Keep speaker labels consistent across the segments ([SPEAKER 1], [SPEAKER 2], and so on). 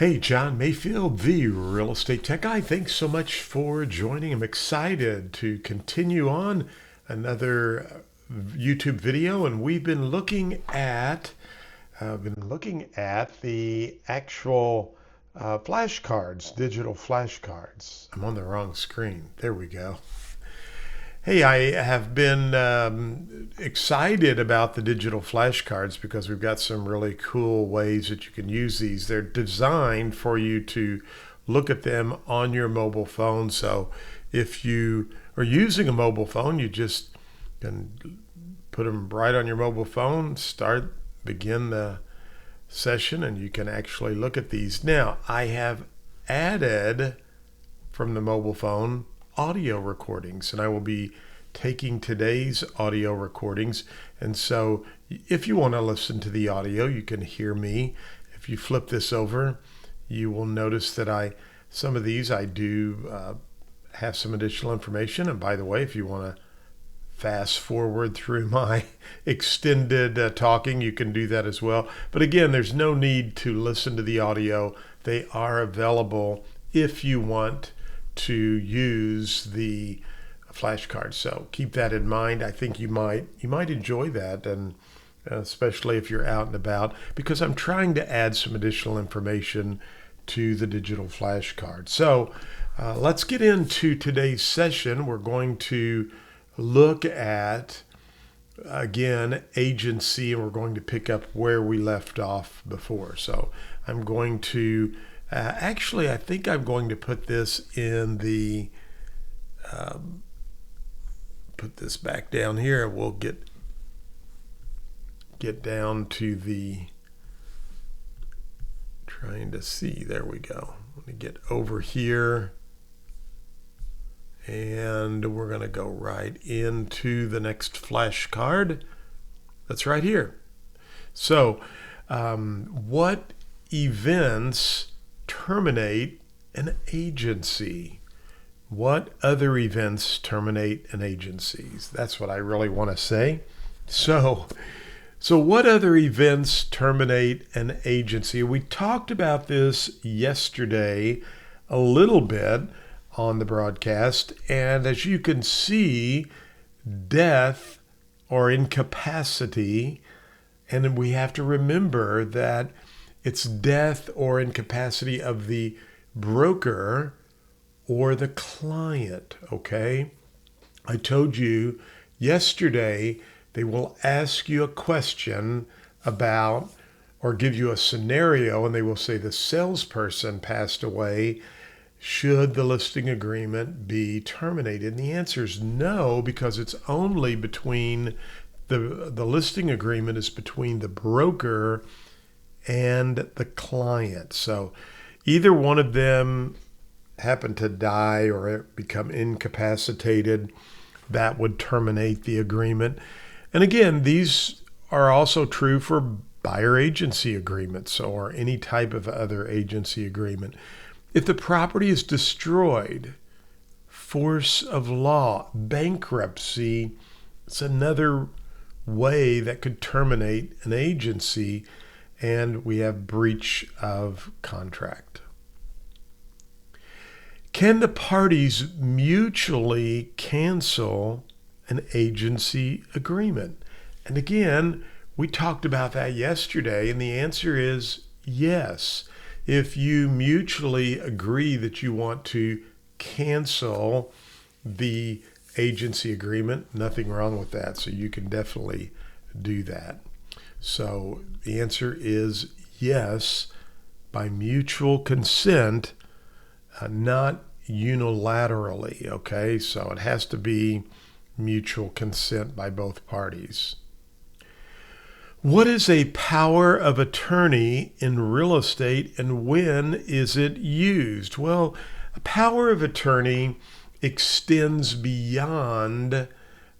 [SPEAKER 1] Hey, John Mayfield, the real estate tech guy. Thanks so much for joining. I'm excited to continue on another YouTube video, and we've been looking at the actual flashcards, digital flashcards. I'm on the wrong screen. There we go. Hey, I have been excited about the digital flashcards because we've got some really cool ways that you can use these. They're designed for you to look at them on your mobile phone. So if you are using a mobile phone, you just can put them right on your mobile phone, begin the session, and you can actually look at these. Now, I have added from the mobile phone audio recordings, and I will be taking today's audio recordings. And so if you want to listen to the audio, you can hear me. If you flip this over, you will notice that some of these I do have some additional information. And by the way, if you want to fast forward through my extended talking, you can do that as well. But again, there's no need to listen to the audio. They are available if you want to use the flashcards. So keep that in mind. I think you might enjoy that, and especially if you're out and about, because I'm trying to add some additional information to the digital flashcard. So let's get into today's session. We're going to look at, again, agency, and we're going to pick up where we left off before. So I'm going to actually, I think I'm going to put this in the, put this back down here. We'll get down to the, trying to see, there we go. Let me get over here, and we're going to go right into the next flashcard. That's right here. So what events terminate an agency? What other events terminate an agency? That's what I really want to say. So what other events terminate an agency? We talked about this yesterday a little bit on the broadcast, and as you can see, death or incapacity, and we have to remember that it's death or incapacity of the broker or the client, okay? I told you yesterday they will ask you a question about, or give you a scenario, and they will say the salesperson passed away. Should the listing agreement be terminated? And the answer is no, because it's only between the listing agreement is between the broker and the client. So either one of them happen to die or become incapacitated, that would terminate the agreement. And again, these are also true for buyer agency agreements or any type of other agency agreement. If the property is destroyed, force of law, bankruptcy, it's another way that could terminate an agency. And we have breach of contract. Can the parties mutually cancel an agency agreement? And again, we talked about that yesterday, and the answer is yes. If you mutually agree that you want to cancel the agency agreement, nothing wrong with that. So you can definitely do that. So the answer is yes, by mutual consent, not unilaterally, okay? So it has to be mutual consent by both parties. What is a power of attorney in real estate, and when is it used? Well, a power of attorney extends beyond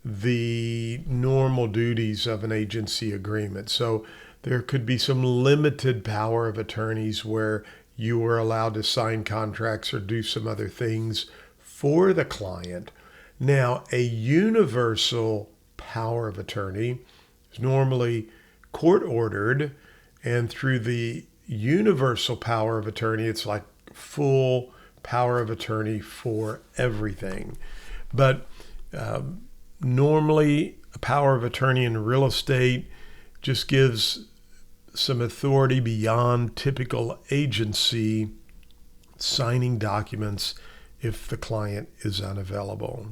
[SPEAKER 1] the normal duties of an agency agreement. So there could be some limited power of attorneys where you are allowed to sign contracts or do some other things for the client. Now, a universal power of attorney is normally court ordered, and through the universal power of attorney. It's like full power of attorney for everything. But normally, a power of attorney in real estate just gives some authority beyond typical agency signing documents if the client is unavailable.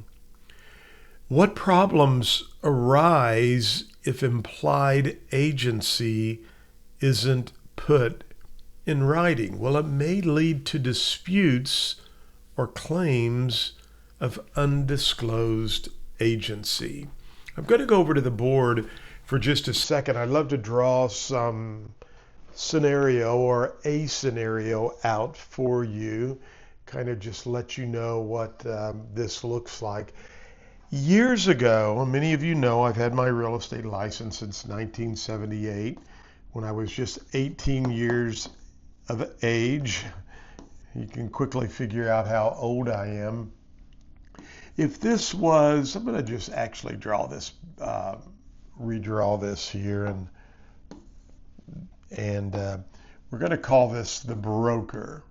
[SPEAKER 1] What problems arise if implied agency isn't put in writing? Well, it may lead to disputes or claims of undisclosed agency. I'm going to go over to the board for just a second. I'd love to draw some scenario or a scenario out for you, kind of just let you know what this looks like. Years ago, many of you know I've had my real estate license since 1978 when I was just 18 years of age. You can quickly figure out how old I am. If this was, I'm going to just actually draw this, redraw this here, and we're going to call this the broker.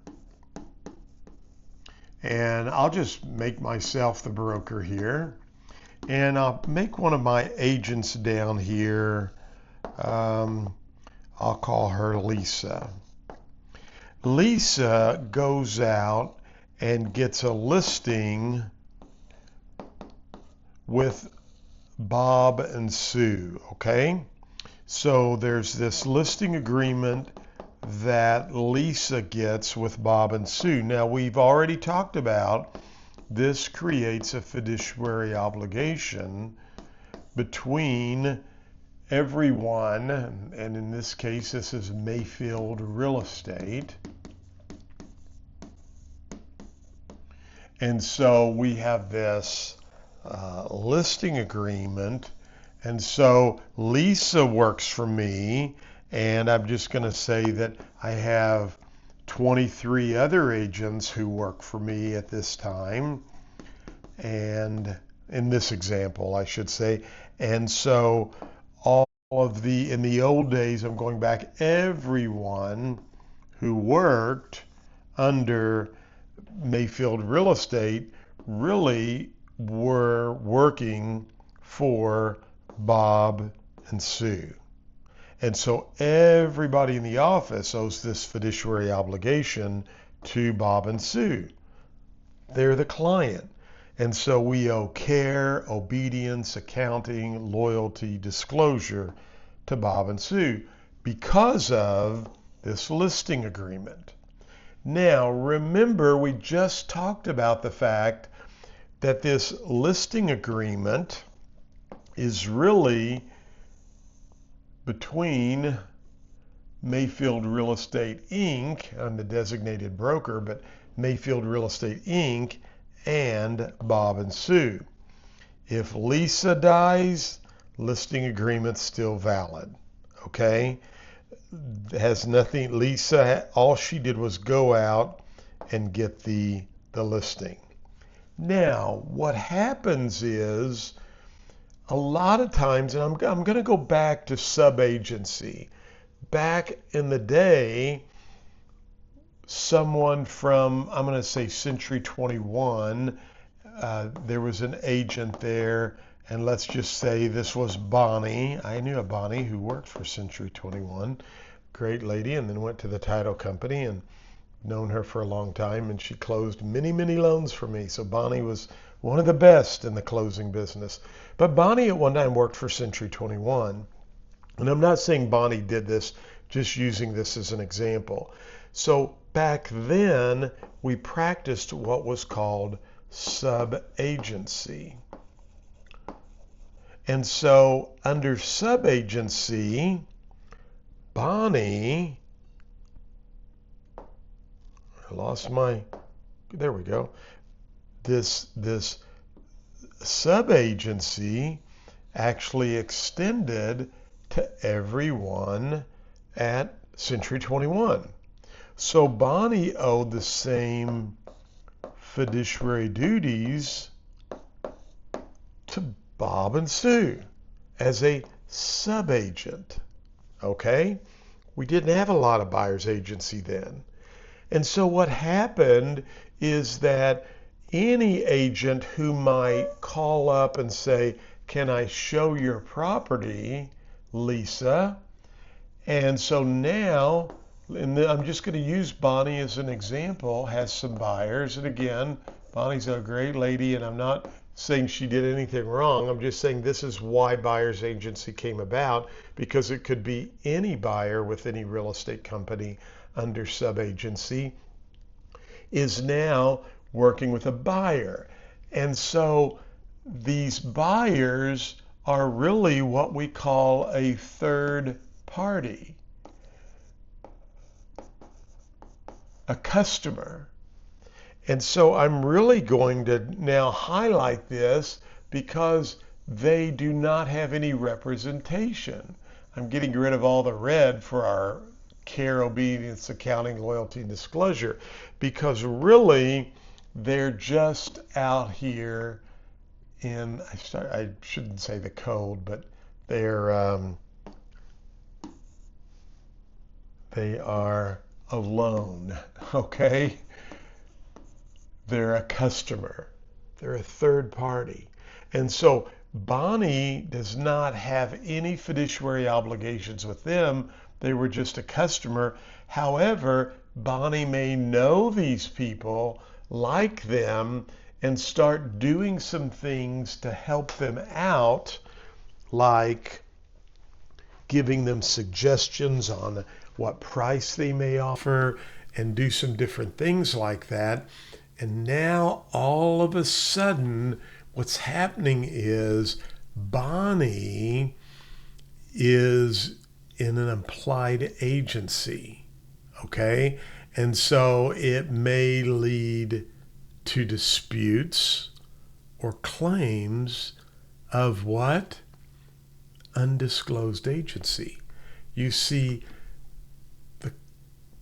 [SPEAKER 1] And I'll just make myself the broker here. And I'll make one of my agents down here. I'll call her Lisa. Lisa goes out and gets a listing with Bob and Sue, okay? So there's this listing agreement that Lisa gets with Bob and Sue. Now, we've already talked about this creates a fiduciary obligation between everyone, and in this case, this is Mayfield Real Estate. And so we have this listing agreement. And so Lisa works for me, and I'm just going to say that I have 23 other agents who work for me at this time, and in this example, I should say. And so all of in the old days, I'm going back, everyone who worked under Mayfield Real Estate really were working for Bob and Sue. And so everybody in the office owes this fiduciary obligation to Bob and Sue. They're the client. And so we owe care, obedience, accounting, loyalty, disclosure to Bob and Sue because of this listing agreement. Now, remember, we just talked about the fact that this listing agreement is really between Mayfield Real Estate Inc., I'm the designated broker, but Mayfield Real Estate Inc., and Bob and Sue. If Lisa dies, listing agreement's still valid, okay? Has nothing, Lisa, all she did was go out and get the listing. Now, what happens is, a lot of times, and I'm going to go back to sub-agency. Back in the day, someone from, I'm going to say Century 21, there was an agent there, and let's just say this was Bonnie. I knew a Bonnie who worked for Century 21, great lady, and then went to the title company and known her for a long time, and she closed many, many loans for me. So Bonnie was one of the best in the closing business. But Bonnie at one time worked for Century 21. And I'm not saying Bonnie did this, just using this as an example. So back then, we practiced what was called sub-agency. And so under sub-agency, Bonnie, I lost my, there we go. This sub-agency actually extended to everyone at Century 21. So Bonnie owed the same fiduciary duties to Bob and Sue as a sub-agent, okay? We didn't have a lot of buyer's agency then. And so what happened is that any agent who might call up and say, "Can I show your property, Lisa?" And so now, I'm just going to use Bonnie as an example, has some buyers. And again, Bonnie's a great lady, and I'm not saying she did anything wrong. I'm just saying this is why buyer's agency came about, because it could be any buyer with any real estate company under subagency is now working with a buyer. And so these buyers are really what we call a third party, a customer. And so I'm really going to now highlight this because they do not have any representation. I'm getting rid of all the red for our care, obedience, accounting, loyalty, and disclosure, because really they're just out here in, I shouldn't say the code, but they are alone, okay? They're a customer. They're a third party. And so Bonnie does not have any fiduciary obligations with them. They were just a customer. However, Bonnie may know these people, like them, and start doing some things to help them out, like giving them suggestions on what price they may offer and do some different things like that. And now all of a sudden, what's happening is Bonnie is in an implied agency, okay? And so it may lead to disputes or claims of what? Undisclosed agency. You see,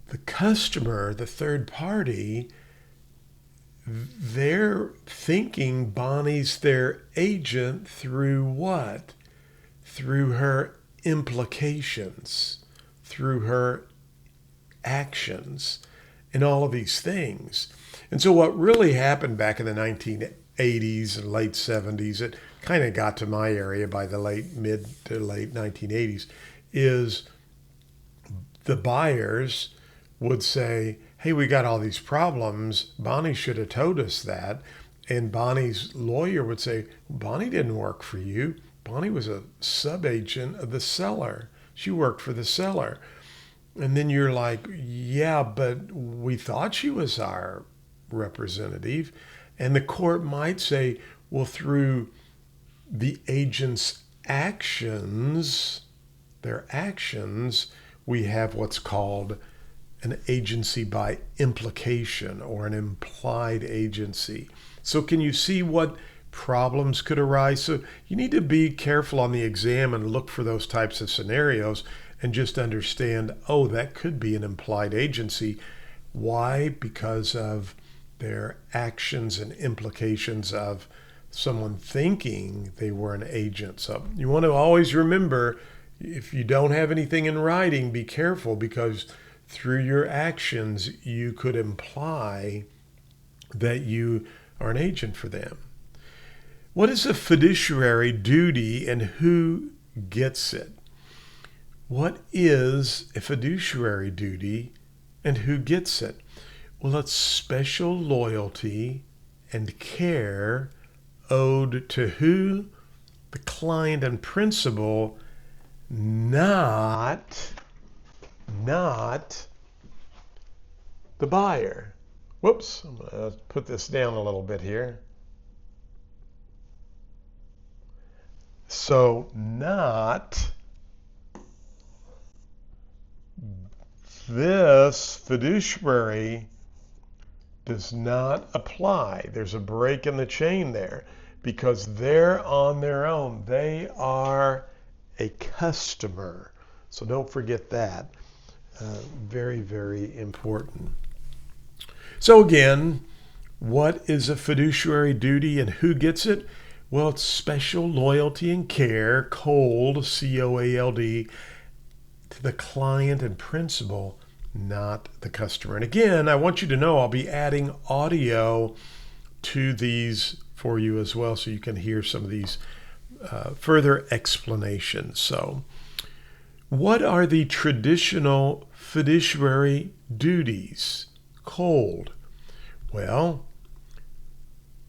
[SPEAKER 1] the customer, the third party, they're thinking Bonnie's their agent through what? Through her implications, through her actions, and all of these things. And so what really happened back in the 1980s and late 70s, it kind of got to my area by the mid to late 1980s, is the buyers would say, "Hey, we got all these problems. Bonnie should have told us that." And Bonnie's lawyer would say, "Bonnie didn't work for you. Bonnie was a subagent of the seller. She worked for the seller." And then you're like, "Yeah, but we thought she was our representative." And the court might say, "Well, through the agent's actions, their actions, we have what's called an agency by implication or an implied agency." So can you see what problems could arise? So you need to be careful on the exam and look for those types of scenarios and just understand, oh, that could be an implied agency. Why? Because of their actions and implications of someone thinking they were an agent. So you want to always remember, if you don't have anything in writing, be careful, because through your actions, you could imply that you are an agent for them. What is a fiduciary duty and who gets it? What is a fiduciary duty and who gets it? Well, it's special loyalty and care owed to who? The client and principal, not the buyer. Whoops, I'm going to put this down a little bit here. So not this fiduciary does not apply. There's a break in the chain there because they're on their own. They are a customer. So don't forget that. Very, very important. So again, what is a fiduciary duty and who gets it? Well, it's special loyalty and care, COLD, COALD, to the client and principal, not the customer. And again, I want you to know I'll be adding audio to these for you as well, so you can hear some of these further explanations. So, what are the traditional fiduciary duties? Cold. Well,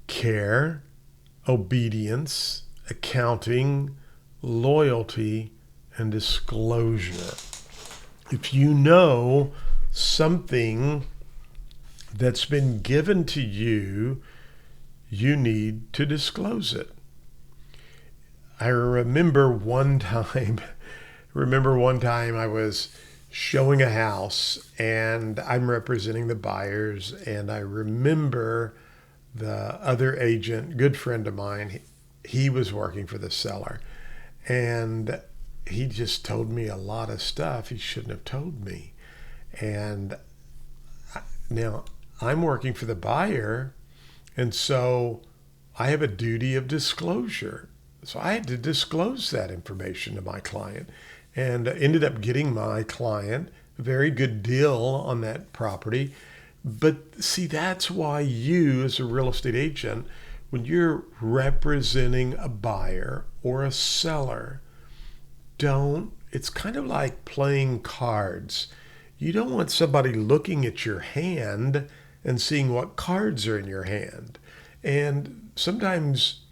[SPEAKER 1] care, obedience, accounting, loyalty, and disclosure. If you know something that's been given to you, you need to disclose it. I remember one time I was showing a house and I'm representing the buyers, and I remember the other agent, good friend of mine, he was working for the seller, and he just told me a lot of stuff he shouldn't have told me. And now I'm working for the buyer, and so I have a duty of disclosure. So I had to disclose that information to my client, and ended up getting my client a very good deal on that property. But see, that's why you, as a real estate agent, when you're representing a buyer or a seller, it's kind of like playing cards. You don't want somebody looking at your hand and seeing what cards are in your hand. And sometimes,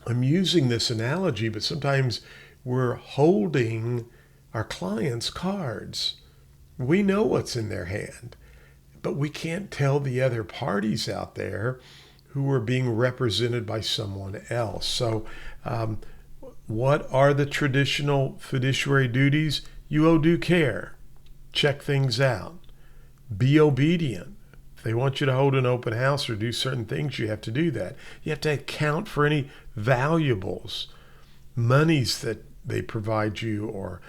[SPEAKER 1] I'm using this analogy, but sometimes we're holding our clients' cards. We know what's in their hand, but we can't tell the other parties out there who are being represented by someone else. So, what are the traditional fiduciary duties? You owe due care. Check things out. Be obedient. If they want you to hold an open house or do certain things, you have to do that. You have to account for any valuables, monies that they provide you, or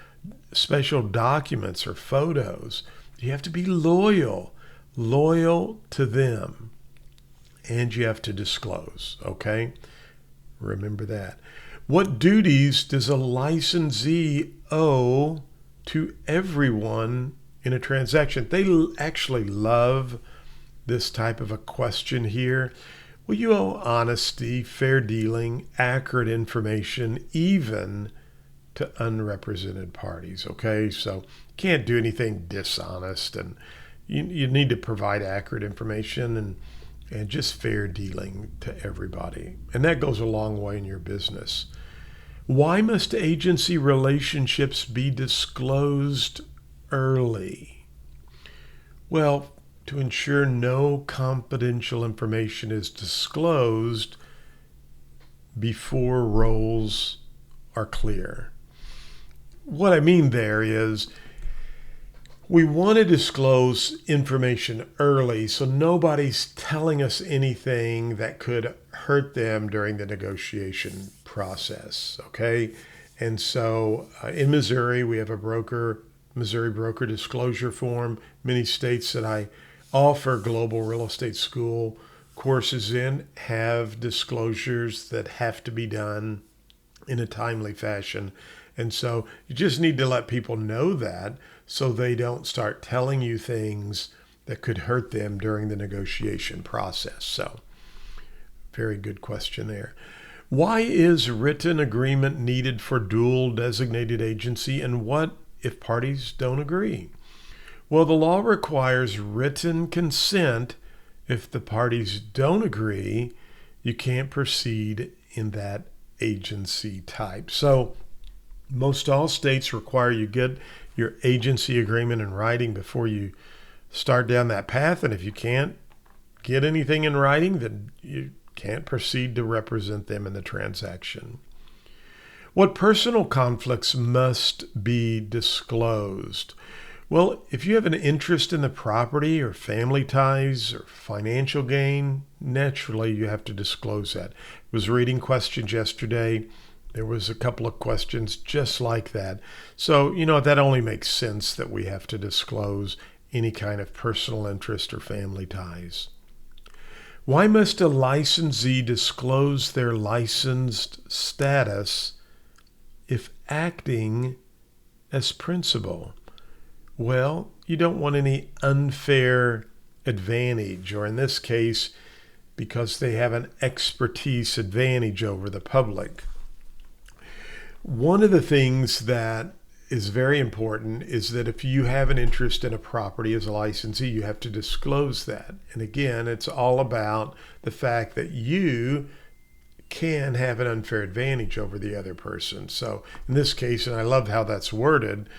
[SPEAKER 1] special documents or photos. You have to be loyal to them, and you have to disclose, okay? Remember that. What duties does a licensee owe to everyone in a transaction? They actually love this type of a question here. Well, you owe honesty, fair dealing, accurate information, even to unrepresented parties, okay? So can't do anything dishonest, and you need to provide accurate information and just fair dealing to everybody. And that goes a long way in your business. Why must agency relationships be disclosed early? Well, to ensure no confidential information is disclosed before roles are clear. What I mean there is, we want to disclose information early so nobody's telling us anything that could hurt them during the negotiation process, okay? And so in Missouri, we have a Missouri broker disclosure form. Many states that I offer global real estate school courses in have disclosures that have to be done in a timely fashion. And so you just need to let people know that, so they don't start telling you things that could hurt them during the negotiation process. So, very good question there. Why is written agreement needed for dual designated agency, and what if parties don't agree? Well, the law requires written consent. If the parties don't agree, you can't proceed in that agency type. So, most all states require you get your agency agreement in writing before you start down that path. And if you can't get anything in writing, then you can't proceed to represent them in the transaction. What personal conflicts must be disclosed? Well, if you have an interest in the property or family ties or financial gain, naturally you have to disclose that. I was reading questions yesterday. There was a couple of questions just like that. So, that only makes sense that we have to disclose any kind of personal interest or family ties. Why must a licensee disclose their licensed status if acting as principal? Well, you don't want any unfair advantage, or in this case, because they have an expertise advantage over the public. One of the things that is very important is that if you have an interest in a property as a licensee, you have to disclose that. And again, it's all about the fact that you can have an unfair advantage over the other person. So in this case, and I love how that's worded,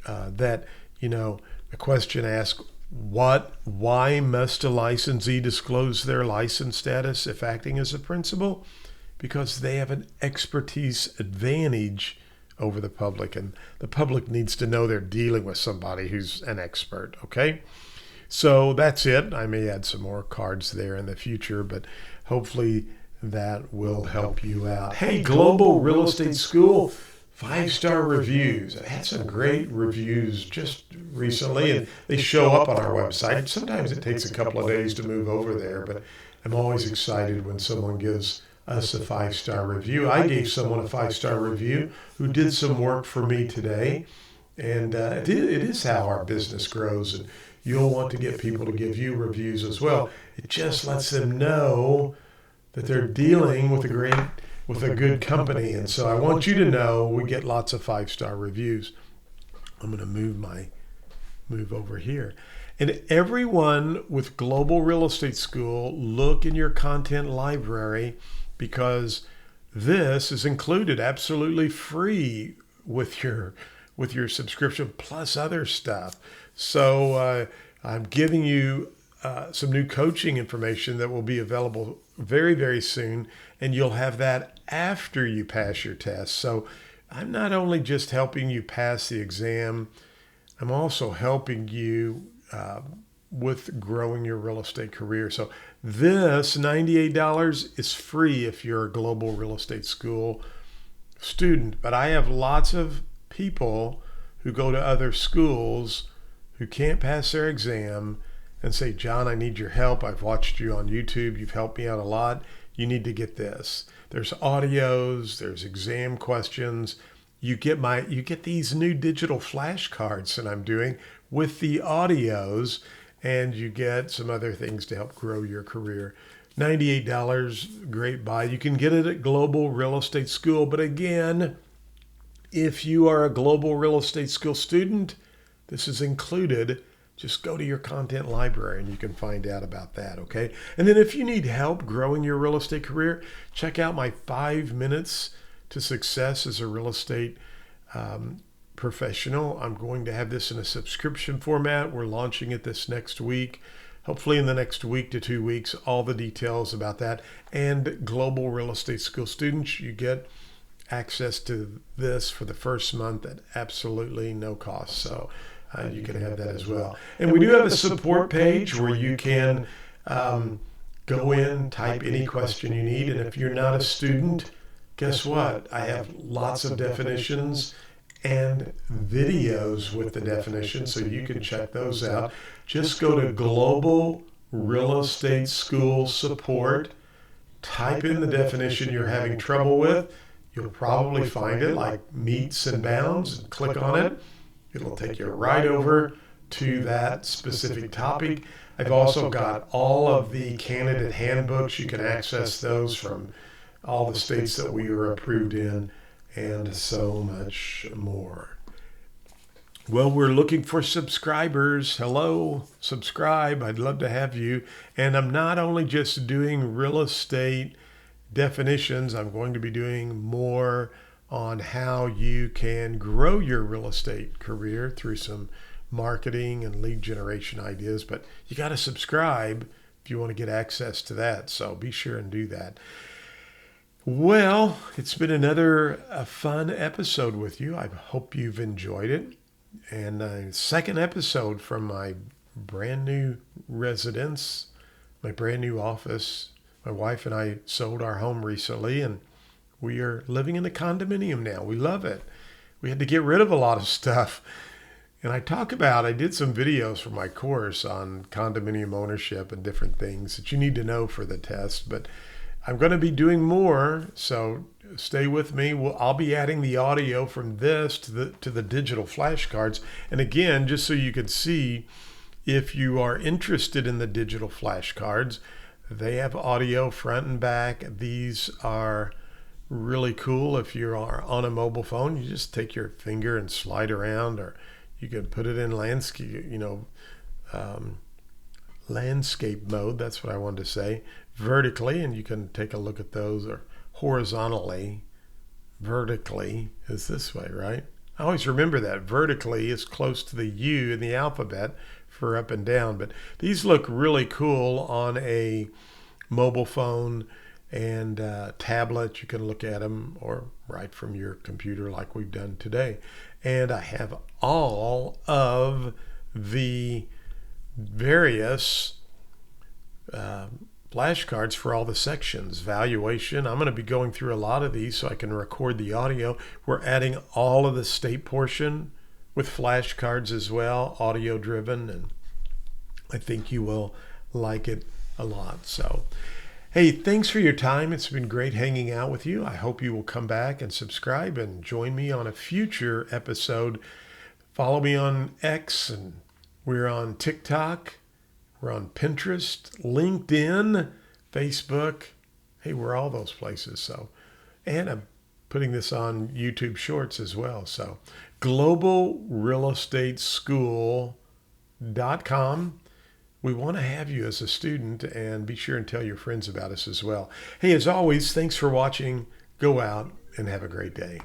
[SPEAKER 1] that, the question asks, why must a licensee disclose their license status if acting as a principal? Because they have an expertise advantage over the public, and the public needs to know they're dealing with somebody who's an expert, okay? So that's it. I may add some more cards there in the future, but hopefully that will help you out. Hey, Global Real Estate School, 5-star reviews. I had some great reviews just recently, and they show up on our website. Sometimes it takes a couple of days to move over there, but I'm always excited when someone gives us a 5-star review. I gave someone a 5-star review who did some work for me today, and it is how our business grows, and you'll want to get people to give you reviews as well. It just lets them know that they're dealing with a good company. And so I want you to know we get lots of 5-star reviews. I'm going to move over here. And everyone with Global Real Estate School, look in your content library, because this is included absolutely free with your subscription plus other stuff. So I'm giving you some new coaching information that will be available very, very soon, and you'll have that after you pass your test. So I'm not only just helping you pass the exam, I'm also helping you with growing your real estate career. So this $98 is free if you're a Global Real Estate School student, but I have lots of people who go to other schools who can't pass their exam and say, John, I need your help. I've watched you on YouTube. You've helped me out a lot. You need to get this. There's audios, there's exam questions. You get these new digital flashcards that I'm doing with the audios, and you get some other things to help grow your career. $98, great buy. You can get it at Global Real Estate School. But again, if you are a Global Real Estate School student, this is included. Just go to your content library and you can find out about that, okay? And then if you need help growing your real estate career, check out my 5 Minutes to Success as a Real Estate Professional. I'm going to have this in a subscription format. We're launching it this next week. Hopefully in the next week to 2 weeks, all the details about that. And Global Real Estate School students, you get access to this for the first month at absolutely no cost. So you can have that as well. And we do have a support page where you can go in, type any question you need. And if you're not a student, guess what? I have lots of definitions and videos with the definitions, so you can check those out. Just go to Global Real Estate School Support, type in the definition you're having trouble with. You'll probably find it, like meets and bounds, and click on it. It'll take you right over to that specific topic. I've also got all of the candidate handbooks. You can access those from all the states that we are approved in, and so much more. Well, we're looking for subscribers. Hello, subscribe. I'd love to have you. And I'm not only just doing real estate definitions, I'm going to be doing more on how you can grow your real estate career through some marketing and lead generation ideas. But you got to subscribe if you want to get access to that. So be sure and do that. Well, it's been another fun episode with you. I hope you've enjoyed it. And a second episode from my brand new residence, my brand new office. My wife and I sold our home recently, and we are living in a condominium now. We love it. We had to get rid of a lot of stuff. And I did some videos for my course on condominium ownership and different things that you need to know for the test. But I'm going to be doing more. So stay with me. I'll be adding the audio from this to the digital flashcards. And again, just so you can see, if you are interested in the digital flashcards, they have audio front and back. These are really cool. If you are on a mobile phone, you just take your finger and slide around, or you can put it in landscape, landscape mode. That's what I wanted to say. Vertically, and you can take a look at those, or horizontally. Vertically is this way, right? I always remember that. Vertically is close to the U in the alphabet for up and down, but these look really cool on a mobile phone and tablet. You can look at them or right from your computer like we've done today. And I have all of the various flashcards for all the sections. Valuation, I'm going to be going through a lot of these so I can record the audio. We're adding all of the state portion with flashcards as well, audio driven, and I think you will like it a lot. So, hey, thanks for your time. It's been great hanging out with you. I hope you will come back and subscribe and join me on a future episode. Follow me on X, and we're on TikTok. We're on Pinterest, LinkedIn, Facebook. Hey, we're all those places. So, and I'm putting this on YouTube Shorts as well. So, globalrealestateschool.com. We want to have you as a student, and be sure and tell your friends about us as well. Hey, as always, thanks for watching. Go out and have a great day.